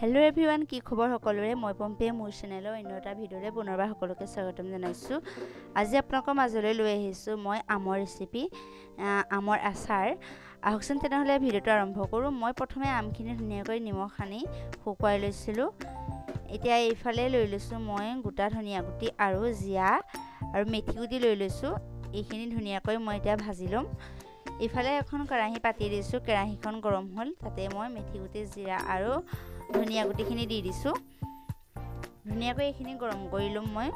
Hello everyone की खबर सकलोरे मैं पम्पे मोर चेनेলৰ অন্য এটা ভিডিঅ'ৰে পুনৰবাৰ সকলোকে স্বাগতম জনাইছো। আজি আপোনালোকৰ মাজলৈ লৈ আহিছো মই আমৰ ৰেচিপি আমৰ আচাৰ। আহকচোন তেনেহলে ভিডিঅ'টো আৰম্ভ কৰো। মই প্ৰথমে আমখিনি ধুনীয়াকৈ নিমখ সানি শুকুৱাই লৈছিলো। এতিয়া এইফালে লৈ লৈছো মই গোটা ধনিয়া গুটি আৰু জিয়া আৰু মেথি গুটি লৈ লৈছো। এইখিনি ধুনীয়াকৈ মই এতিয়া ভাজি লম। ইফালে এখন কেৰাহী পাতি দিছো। কেৰাহীখন গৰম হ'ল, তাতে মই মেথি গুটি জিৰা আৰু ধনিয়া গুটিখিনি দি দিছো। ধুনীয়াকৈ এইখিনি গৰম কৰি লম মই।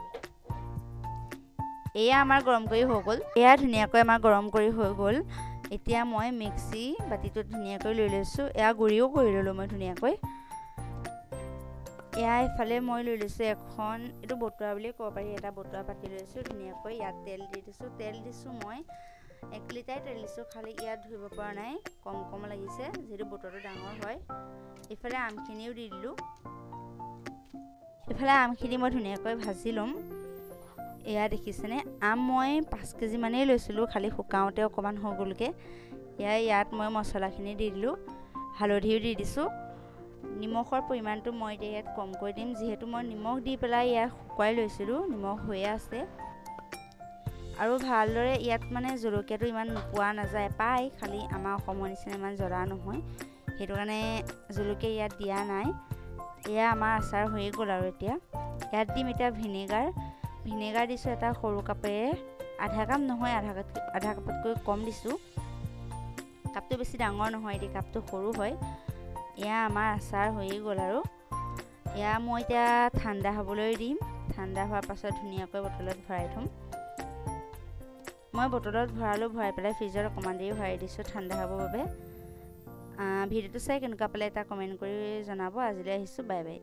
এয়া আমাৰ গৰম কৰি হৈ গ'ল। এয়া ধুনীয়াকৈ আমাৰ গৰম কৰি হৈ গ'ল। এতিয়া মই মিক্সি বাতিটোত ধুনীয়াকৈ লৈ লৈছো। এয়া গুড়িও কৰি ললো মই ধুনীয়াকৈ। এয়া ইফালে মই লৈ লৈছো এখন এটো বটুৱা বুলি ক'ব পাৰি, এটা বটুৱা পাতি লৈছো। ধুনীয়াকৈ ইয়াত তেল দি দিছো। তেল দিছো মই 1 লিটাৰ তেল দিছো। খালি ইয়াত ধুইব পৰা নাই, কম কম লাগিছে যেহেতু বটলটো ডাঙৰ হয়। ইফালে আমখিনিও দি দিলো। ইফালে আমখিনি মই ধুনীয়াকৈ ভাজি লম। এয়া দেখিছেনে, আম মই 5 কেজি মানেই লৈছিলো, খালি শুকাওতে অকমান হৈ গলকে। ইয়াত মই মছলাখিনি দি দিলো। হালধিও দি দিছো। নিমখৰ পৰিমাণটো মই ইয়াত কম কৰি দিম, যেহেতু মই নিমখ দি পেলাই ইয়াত শুকুৱাই লৈছিলো। নিমখ হৈয়ে আছে আৰু ভালদৰে ইয়াত মানে জলকীয়াটো ইমান নোপোৱা নাযায়, পাই খালি আমাৰ অসমৰ নিচিনা ইমান জ্বলা নহয়, সেইটো কাৰণে জলকীয়া ইয়াত দিয়া নাই। এয়া আমাৰ আচাৰ হৈ গ'ল আৰু এতিয়া ইয়াত দিম এতিয়া ভিনেগাৰ দিছো এটা সৰু কাপেৰে। আধা কাপ নহয়, আধা কাপতকৈ কম দিছো। কাপটো বেছি ডাঙৰ নহয়, এই কাপটো সৰু হয়। এয়া আমাৰ আচাৰ হৈ গ'ল আৰু এয়া মই এতিয়া ঠাণ্ডা হ'বলৈ দিম। ঠাণ্ডা হোৱাৰ পাছত ধুনীয়াকৈ বটলত ভৰাই থম। মই বটলত ভৰাই পেলাই ফ্ৰিজত অকমান দেৰি ভৰাই দিছো ঠাণ্ডা হ'বৰ বাবে। ভিডিঅ'টো চাই কেনেকুৱা পালে এটা কমেন্ট কৰি জনাব। আজিলৈ আহিছো, বাই বাই।